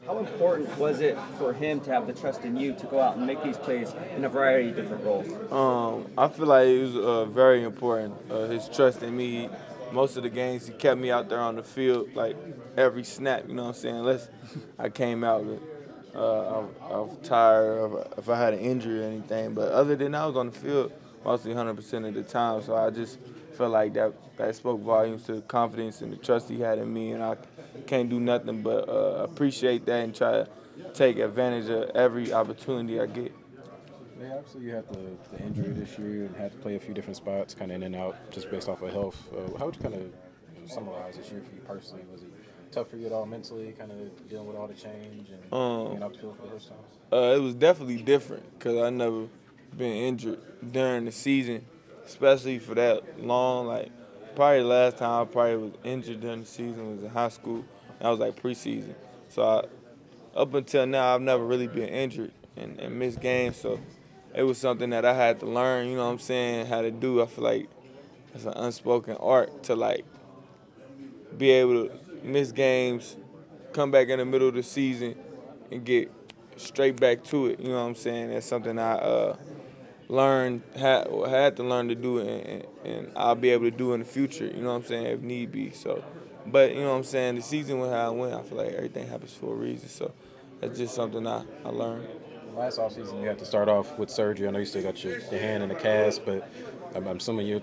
How important was it for him to have the trust in you to go out and make these plays in a variety of different roles? I feel like it was very important. His trust in me. Most of the games, he kept me out there on the field, like every snap. You know what I'm saying? Unless I came out, I was tired, or if I had an injury or anything. But other than that, I was on the field mostly 100% of the time. So I just felt like that spoke volumes to the confidence and the trust he had in me, and I can't do nothing but appreciate that and try to take advantage of every opportunity I get. Yeah, obviously you had the injury this year and had to play a few different spots, kind of in and out, just based off of health. How would you kind of summarize this year for you personally? Was it tough for you at all mentally, kind of dealing with all the change and being out the field for the first time? It was definitely different because I never been injured during the season, especially for that long. Like probably the last time I probably was injured during the season was in high school. That was like preseason. So up until now, I've never really been injured and missed games. So it was something that I had to learn, you know what I'm saying, how to do. I feel like it's an unspoken art to like be able to miss games, come back in the middle of the season and get straight back to it. You know what I'm saying? That's something I had to learn to do, and I'll be able to do in the future. You know what I'm saying? If need be. So, but you know what I'm saying? The season went how it went. I feel like everything happens for a reason. So that's just something I learned. Last offseason, you had to start off with surgery. I know you still got your hand in the cast, but I'm assuming you're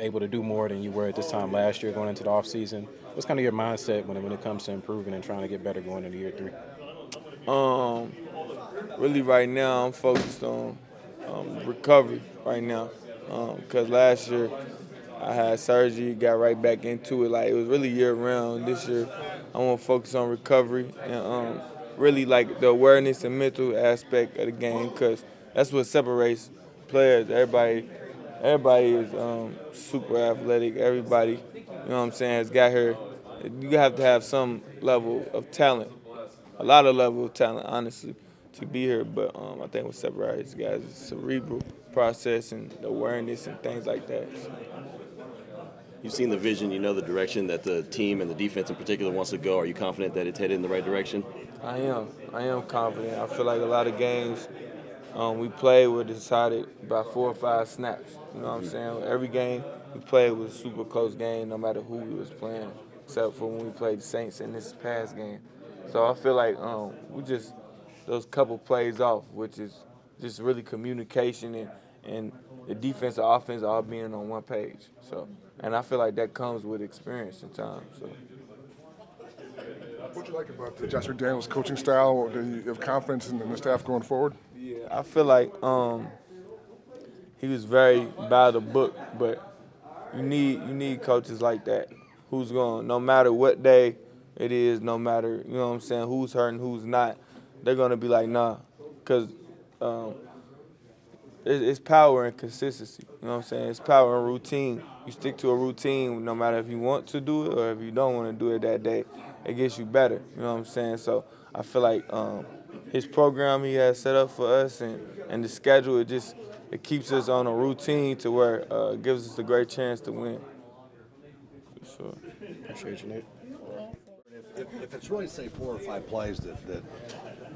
able to do more than you were at this time last year going into the offseason. What's kind of your mindset when it comes to improving and trying to get better going into year 3? Really, right now, I'm focused on recovery right now. Because last year, I had surgery, got right back into it. Like, it was really year-round. This year, I want to focus on recovery and really, like, the awareness and mental aspect of the game, because that's what separates players. Everybody is super athletic. Everybody, you know what I'm saying, has got here. You have to have some level of talent, a lot of level of talent, honestly, to be here. But I think what separates guys is cerebral process and awareness and things like that. You've seen the vision, you know the direction that the team and the defense in particular wants to go. Are you confident that it's headed in the right direction? I am. I am confident. I feel like a lot of games we played were decided by 4 or 5 snaps. You know what I'm saying? Every game we played was a super close game, no matter who we was playing, except for when we played the Saints in this past game. So I feel like we just those couple plays off, which is just really communication and the defense and offense all being on one page. So, and I feel like that comes with experience and time. So. What do you like about the Josh McDaniels coaching style? Do you have confidence in the staff going forward? Yeah, I feel like he was very by the book, but you need coaches like that who's going, no matter what day it is, no matter, you know what I'm saying, who's hurting, who's not, they're going to be like, nah, because it's power and consistency. You know what I'm saying? It's power and routine. You stick to a routine no matter if you want to do it or if you don't want to do it that day. It gets you better. You know what I'm saying? So I feel like his program he has set up for us and the schedule, it keeps us on a routine to where it gives us a great chance to win. For sure. Appreciate you, Nate. If it's really, say, 4 or 5 plays that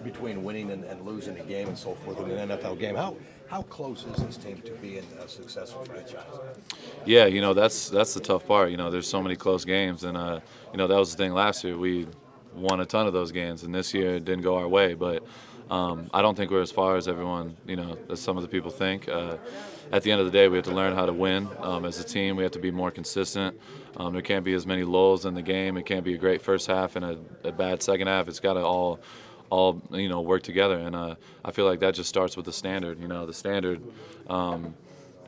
between winning and losing a game and so forth in an NFL game, how close is this team to being a successful franchise? Yeah, that's the tough part. There's so many close games, and that was the thing last year. We won a ton of those games, and this year it didn't go our way. But I don't think we're as far as everyone, as some of the people think. At the end of the day, we have to learn how to win as a team. We have to be more consistent. There can't be as many lulls in the game. It can't be a great first half and a bad second half. It's got to all work together. And I feel like that just starts with the standard. The standard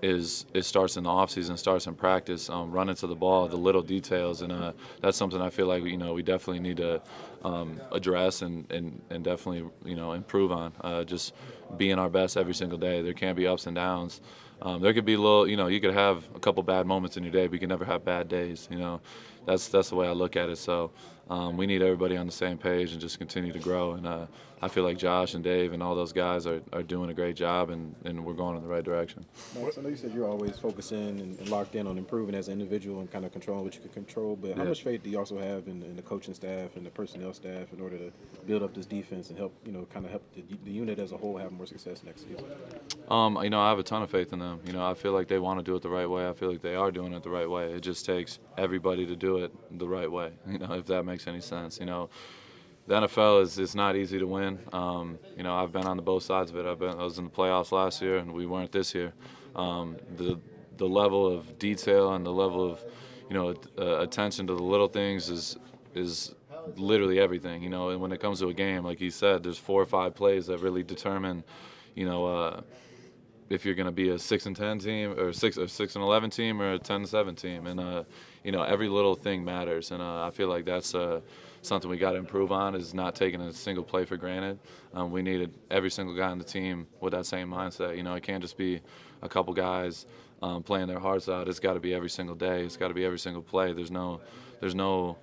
it starts in the offseason, starts in practice, running to the ball, the little details, and that's something I feel like we definitely need to address and definitely improve on. Just being our best every single day. There can't be ups and downs. There could be you could have a couple bad moments in your day, but you can never have bad days. That's the way I look at it. So we need everybody on the same page and just continue to grow. And I feel like Josh and Dave and all those guys are doing a great job, and we're going in the right direction. Max, I know you said you're always focusing and locked in on improving as an individual and kind of controlling what you can control, but how much faith do you also have in the coaching staff and the personnel staff in order to build up this defense and help, kind of help the unit as a whole have more success next season? I have a ton of faith in them. I feel like they want to do it the right way. I feel like they are doing it the right way. It just takes everybody to do it the right way, if that makes any sense. The NFL it's not easy to win. I've been on both sides of it. I was in the playoffs last year, and we weren't this year. The level of detail and the level of attention to the little things is literally everything. And when it comes to a game, like he said, there's 4 or 5 plays that really determine, if you're going to be a 6-10 team or 6-11 team or a 10-7 team, and every little thing matters. And I feel like that's something we got to improve on, is not taking a single play for granted. We needed every single guy on the team with that same mindset. It can't just be a couple guys playing their hearts out. It's got to be every single day. It's got to be every single play. There's no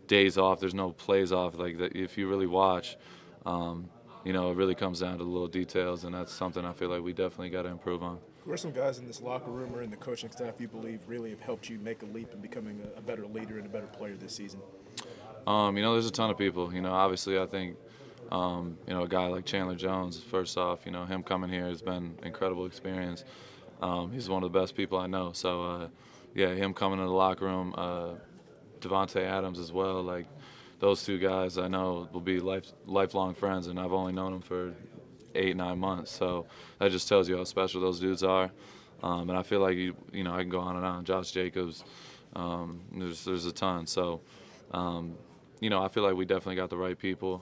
days off. There's no plays off. Like if you really watch, it really comes down to the little details, and that's something I feel like we definitely got to improve on. Who are some guys in this locker room or in the coaching staff you believe really have helped you make a leap in becoming a better leader and a better player this season? There's a ton of people. Obviously I think, a guy like Chandler Jones, first off, him coming here has been an incredible experience. He's one of the best people I know. So, him coming in the locker room, Devontae Adams as well. Like, those 2 guys I know will be lifelong friends, and I've only known them for 8-9 months. So that just tells you how special those dudes are. And I feel like, I can go on and on. Josh Jacobs, there's a ton. So, I feel like we definitely got the right people.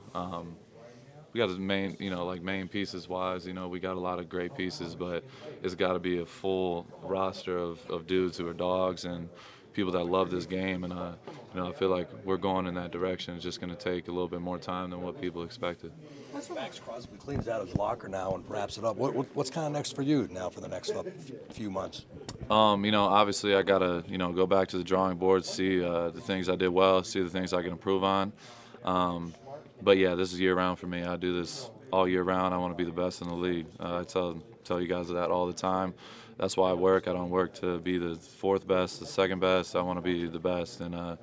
We got the main pieces wise, we got a lot of great pieces, but it's got to be a full roster of dudes who are dogs and people that love this game. And, I feel like we're going in that direction. It's just going to take a little bit more time than what people expected. Maxx Crosby cleans out his locker now and wraps it up. What's kind of next for you now for the next few months? Obviously I got to, go back to the drawing board, see the things I did well, see the things I can improve on. But yeah, this is year round for me. I do this all year round. I want to be the best in the league. I tell you guys that all the time. That's why I work. I don't work to be the 4th best, the 2nd best. I want to be the best, and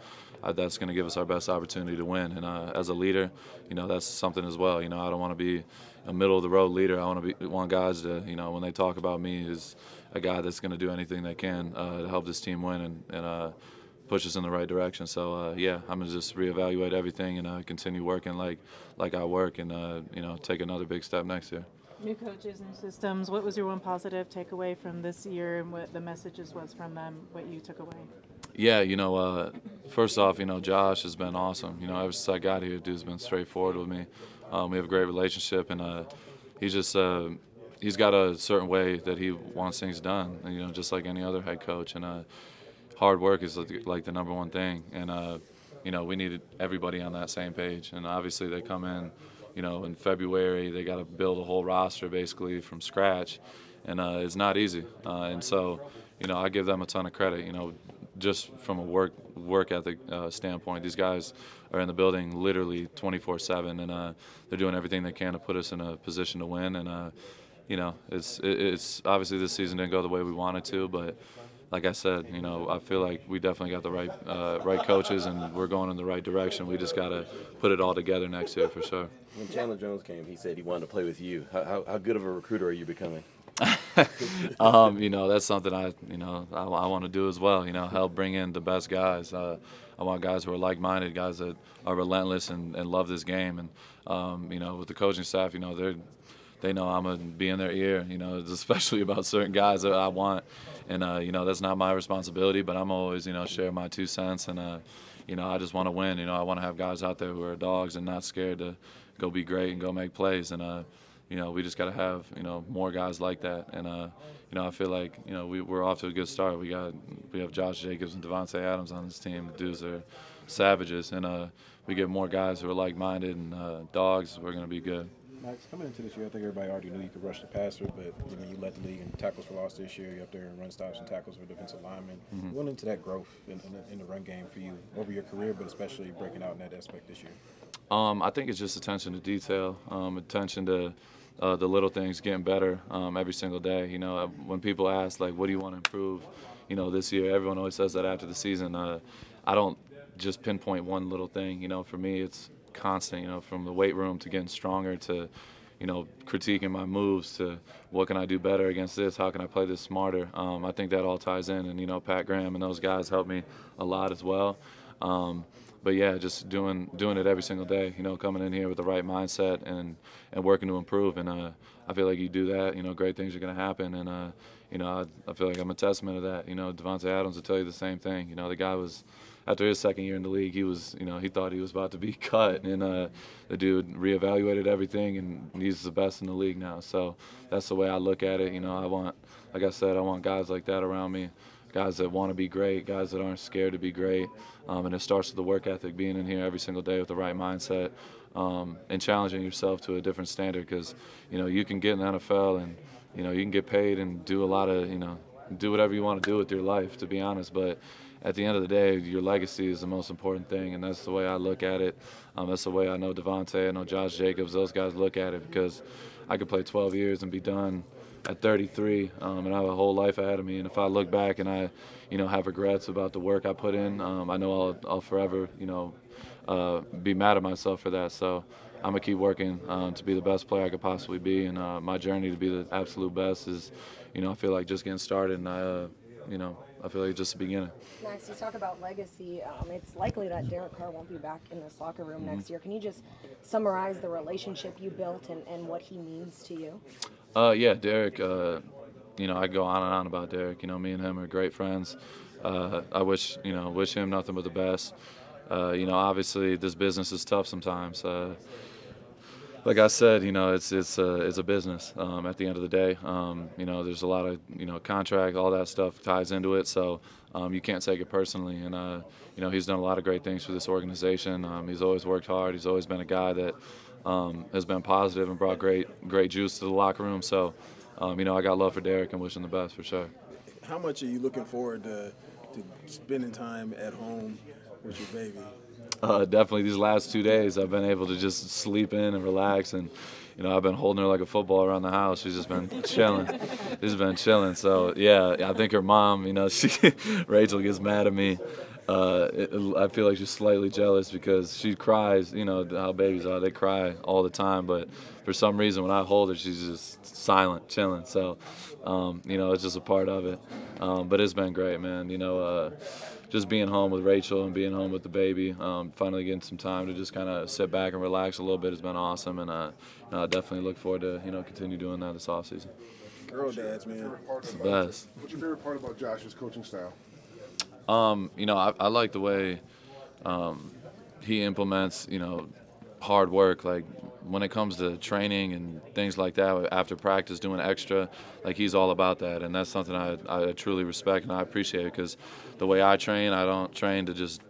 that's going to give us our best opportunity to win. And as a leader, that's something as well. I don't want to be a middle-of-the-road leader. I want guys to, when they talk about me, is a guy that's going to do anything they can to help this team win and push us in the right direction. So, I'm going to just reevaluate everything and continue working like I work and, take another big step next year. New coaches, new systems. What was your one positive takeaway from this year, and what the messages was from them, what you took away? Yeah, first off, Josh has been awesome. Ever since I got here, dude's been straightforward with me. We have a great relationship, and he's just he's got a certain way that he wants things done, just like any other head coach. And hard work is like the number one thing. And, we needed everybody on that same page. And obviously they come in, in February, they got to build a whole roster basically from scratch. And it's not easy. And so, I give them a ton of credit, just from a work ethic standpoint. These guys are in the building literally 24/7, and they're doing everything they can to put us in a position to win. And, it's obviously this season didn't go the way we wanted to, but like I said, I feel like we definitely got the right coaches, and we're going in the right direction. We just got to put it all together next year for sure. When Chandler Jones came, he said he wanted to play with you. How good of a recruiter are you becoming? That's something I want to do as well. Help bring in the best guys. I want guys who are like-minded, guys that are relentless and love this game. And with the coaching staff, they know I'm gonna be in their ear. Especially about certain guys that I want. And that's not my responsibility, but I'm always share my 2 cents. And I just want to win. I want to have guys out there who are dogs and not scared to go be great and go make plays. And we just got to have more guys like that. And I feel like we're off to a good start. We have Josh Jacobs and Devontae Adams on this team. The dudes are savages, and we get more guys who are like-minded and dogs. We're gonna be good. Max, coming into this year, I think everybody already knew you could rush the passer, but you led the league in tackles for loss this year. You're up there in run stops and tackles for defensive linemen. Mm-hmm. What went into that growth in the run game for you over your career, but especially breaking out in that aspect this year? I think it's just attention to detail, attention to the little things, getting better every single day. You know, when people ask, like, what do you want to improve, you know, this year, everyone always says that after the season. I don't just pinpoint one little thing. You know, for me, it's constant, you know, from the weight room to getting stronger to, you know, critiquing my moves to what can I do better against this, how can I play this smarter. I think that all ties in, and, you know, Pat Graham and those guys helped me a lot as well. But yeah, just doing it every single day, you know, coming in here with the right mindset and working to improve. And I feel like you do that, you know, great things are going to happen. And, you know, I feel like I'm a testament of that. You know, Devontae Adams will tell you the same thing. You know, the guy was, after his second year in the league, he was, you know, he thought he was about to be cut. And the dude reevaluated everything, and he's the best in the league now. So that's the way I look at it. You know, I want, like I said, I want guys like that around me. Guys that want to be great, guys that aren't scared to be great. And it starts with the work ethic, being in here every single day with the right mindset, and challenging yourself to a different standard, because, you know, you can get in the NFL and, you know, you can get paid and do a lot of, you know, do whatever you want to do with your life, to be honest. But at the end of the day, your legacy is the most important thing, and that's the way I look at it. That's the way I know Devontae, I know Josh Jacobs, those guys look at it, because I could play 12 years and be done at 33, and I have a whole life ahead of me. And if I look back and I, you know, have regrets about the work I put in, I know I'll forever, you know, be mad at myself for that. So I'm gonna keep working to be the best player I could possibly be, and my journey to be the absolute best is, you know, I feel like just getting started, and you know, I feel like it's just the beginning. Max, you talk about legacy. It's likely that Derek Carr won't be back in this locker room next year. Can you just summarize the relationship you built and what he means to you? Yeah, Derek, you know, I go on and on about Derek. You know, me and him are great friends. I wish him nothing but the best. You know, obviously this business is tough sometimes. Like I said, you know, it's a business at the end of the day. You know, there's a lot of, you know, contract, all that stuff ties into it. So you can't take it personally. And, you know, he's done a lot of great things for this organization. He's always worked hard. He's always been a guy that has been positive and brought great juice to the locker room. So, you know, I got love for Derek and wish him the best for sure. How much are you looking forward to spending time at home with your baby? Definitely these last 2 days I've been able to just sleep in and relax, and, you know, I've been holding her like a football around the house. She's just been chilling. She's been chilling. So, yeah, I think her mom, you know, Rachel gets mad at me. I feel like she's slightly jealous because she cries. You know how babies are; they cry all the time. But for some reason, when I hold her, she's just silent, chilling. So, you know, it's just a part of it. But it's been great, man. You know, just being home with Rachel and being home with the baby, finally getting some time to just kind of sit back and relax a little bit has been awesome. And I definitely look forward to, you know, continue doing that this offseason. Girl dads, man. It's the best. What's your favorite part about Josh's coaching style? You know, I like the way he implements, you know, hard work. Like when it comes to training and things like that, after practice, doing extra, like he's all about that. And that's something I truly respect and I appreciate, because the way I train, I don't train to just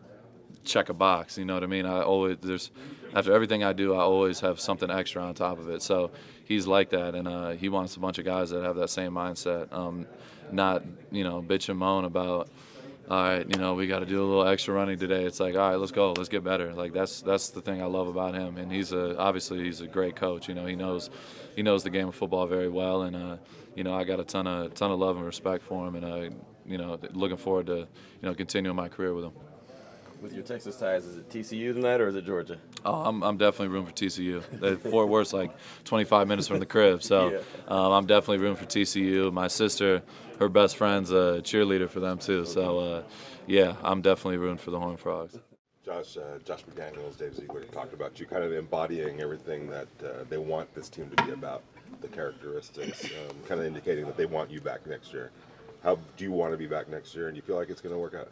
check a box. You know what I mean? After everything I do, I always have something extra on top of it. So he's like that, and he wants a bunch of guys that have that same mindset. Not, you know, bitch and moan about, all right, you know, we got to do a little extra running today. It's like, all right, let's go, let's get better. Like that's the thing I love about him, and obviously he's a great coach. You know, he knows the game of football very well, and you know, I got a ton of love and respect for him, and you know, looking forward to, you know, continuing my career with him. With your Texas ties, is it TCU tonight or is it Georgia? Oh, I'm definitely rooting for TCU. Fort Worth's like 25 minutes from the crib, so yeah. I'm definitely rooting for TCU. My sister, her best friend's a cheerleader for them too, so yeah, I'm definitely rooting for the Horned Frogs. Josh McDaniels, Dave Ziegler talked about you kind of embodying everything that they want this team to be about, the characteristics, kind of indicating that they want you back next year. How do you want to be back next year, and you feel like it's going to work out?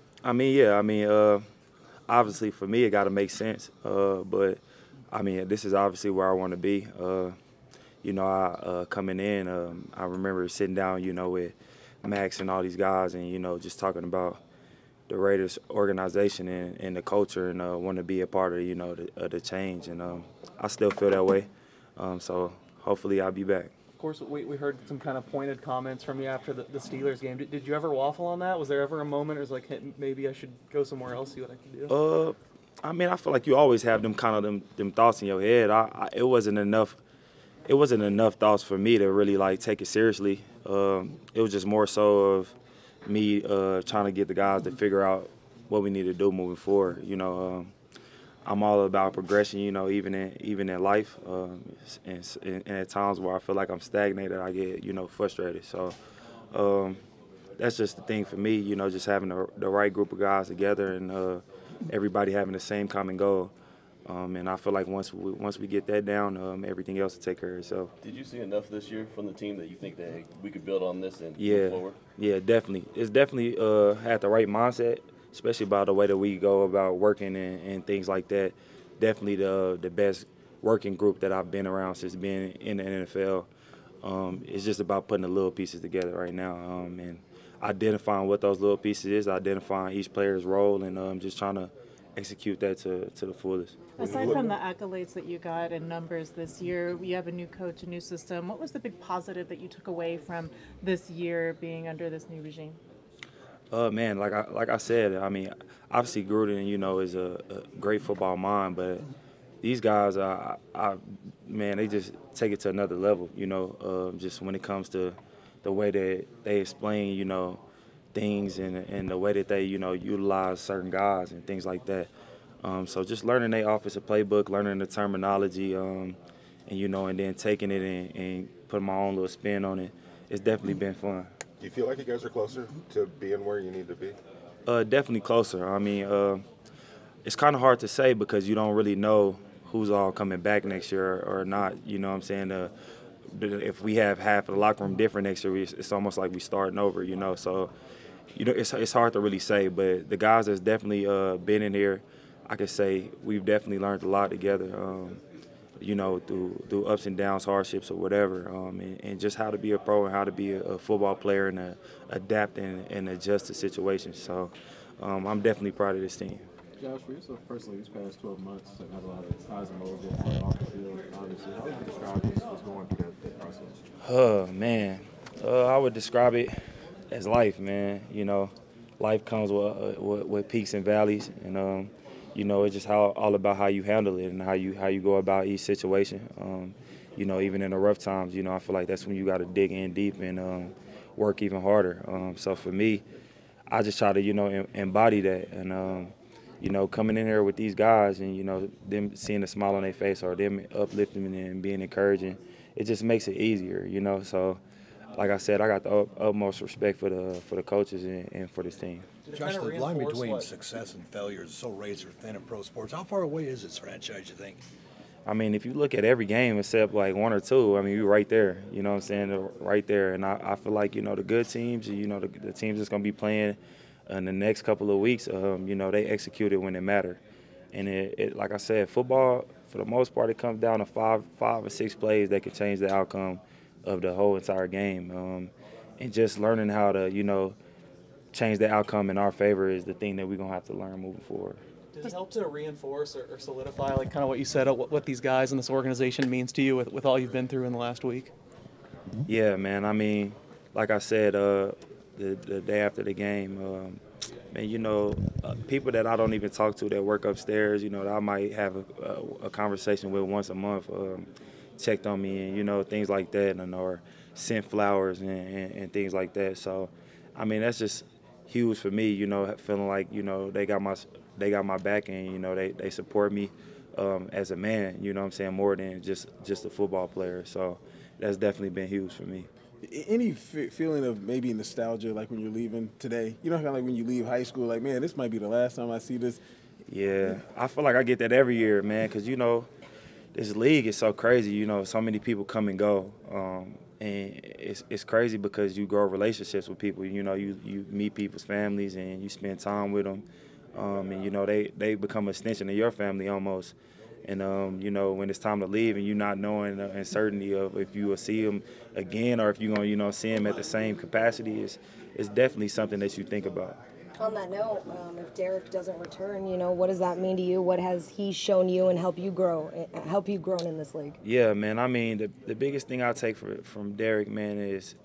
Obviously, for me, it got to make sense. But, I mean, this is obviously where I want to be. You know, coming in, I remember sitting down, you know, with Maxx and all these guys and, you know, just talking about the Raiders organization and the culture and want to be a part of, you know, the change. And I still feel that way. So hopefully I'll be back. Of course, we heard some kind of pointed comments from you after the Steelers game. Did you ever waffle on that? Was there ever a moment, or was like, hey, maybe I should go somewhere else, see what I can do? I mean, I feel like you always have them kind of them thoughts in your head. It wasn't enough. It wasn't enough thoughts for me to really like take it seriously. It was just more so of me trying to get the guys to figure out what we need to do moving forward. You know, I'm all about progression. You know, even in life, and at times where I feel like I'm stagnated, I get frustrated. So that's just the thing for me. You know, just having the right group of guys together and everybody having the same common goal. And I feel like once we get that down, everything else will take care of itself. Did you see enough this year from the team that you think that we could build on this and move forward? Yeah, definitely. It's definitely had the right mindset, especially about the way that we go about working and things like that. Definitely the best working group that I've been around since being in the NFL. It's just about putting the little pieces together right now and identifying what those little pieces is, identifying each player's role, and just trying to execute that to the fullest. Aside from the accolades that you got in numbers this year, you have a new coach, a new system. What was the big positive that you took away from this year being under this new regime? Man, like I said, I mean, obviously Gruden, is a great football mind, but these guys, man, they just take it to another level. Just when it comes to the way that they explain, things and the way that they, utilize certain guys and things like that. So just learning their offensive playbook, learning the terminology, and then taking it and putting my own little spin on it. It's definitely been fun. Do you feel like you guys are closer to being where you need to be? Definitely closer. I mean, it's kind of hard to say because you don't really know who's all coming back next year or not. You know what I'm saying? If we have half of the locker room different next year, it's almost like we starting over, So, it's hard to really say. But the guys that's definitely been in here, I could say we've definitely learned a lot together, through ups and downs, hardships or whatever, and just how to be a pro and how to be a football player and adapt and adjust to situations. So I'm definitely proud of this team. Josh, for yourself personally, these past 12 months have had a lot of highs and lows on and off the field. Obviously, how would you describe what's going through that process? Oh, man. I would describe it as life, man. Life comes with peaks and valleys, and it's just all about how you handle it and how you go about each situation. Even in the rough times, I feel like that's when you got to dig in deep and work even harder. So for me, I just try to embody that and. Coming in here with these guys and, them seeing a smile on their face or them uplifting and being encouraging, it just makes it easier, So, like I said, I got the utmost respect for the coaches and for this team. Josh, the line between success and failure is so razor thin in pro sports. How far away is this franchise, you think? I mean, if you look at every game except like one or two, I mean, you're right there, you know what I'm saying, right there. And I feel like, the good teams, the teams that's going to be playing in the next couple of weeks, they executed when it mattered. And it like I said, football, for the most part, it comes down to five or six plays that can change the outcome of the whole entire game. And just learning how to, change the outcome in our favor is the thing that we're going to have to learn moving forward. Does it help to reinforce or solidify, like kind of what you said, what these guys in this organization means to you with all you've been through in the last week? Yeah, man. I mean, like I said, the day after the game, people that I don't even talk to that work upstairs, that I might have a conversation with once a month, checked on me and, things like that, or sent flowers and things like that. So, I mean, that's just huge for me, feeling like, they got my back and, they support me as a man, what I'm saying, more than just a football player. So that's definitely been huge for me. Any feeling of maybe nostalgia, like when you're leaving today? Kind of like when you leave high school, like, man, this might be the last time I see this. Yeah, I feel like I get that every year, man, because, this league is so crazy. So many people come and go, and it's crazy because you grow relationships with people. You meet people's families and you spend time with them, and, they become an extension of your family almost. And, when it's time to leave and you're not knowing the uncertainty of if you will see them again or if you're going to, see them at the same capacity, it's definitely something that you think about. On that note, if Derek doesn't return, what does that mean to you? What has he shown you and help you grow in this league? Yeah, man. I mean, the biggest thing I take from Derek, man, is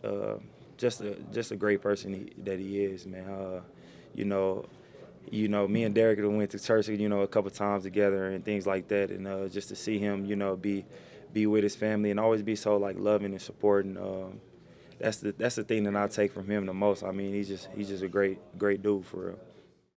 just a great person that he is, man. Me and Derek went to church, a couple times together and things like that, and just to see him, be with his family and always be so like loving and supporting. That's the thing that I take from him the most. I mean, he's just a great dude for real.